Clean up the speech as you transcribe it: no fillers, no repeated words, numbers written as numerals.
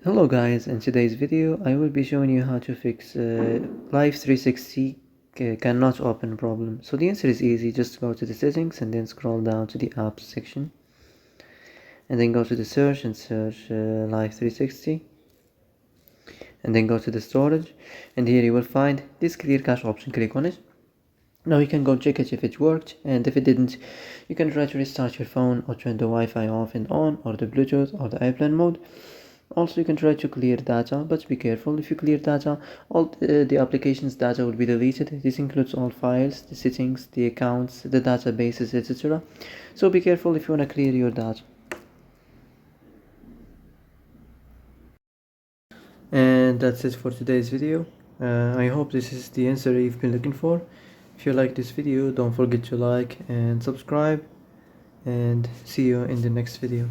Hello guys, in today's video I will be showing you how to fix Life360 cannot open problem. So the answer is easy, just go to the settings and then scroll down to the apps section and then go to the search and search Life360 and then go to the storage, and here you will find this clear cache option. Click on it. Now you can go check it if it worked, and if it didn't, you can try to restart your phone or turn the Wi-Fi off and on, or the Bluetooth or the airplane mode. Also, you can try to clear data, but be careful. If you clear data, all the application's data will be deleted. This includes all files, the settings, the accounts, the databases, etc. So be careful if you want to clear your data. And that's it for today's video. I hope this is the answer you've been looking for. If you like this video, don't forget to like and subscribe, and see you in the next video.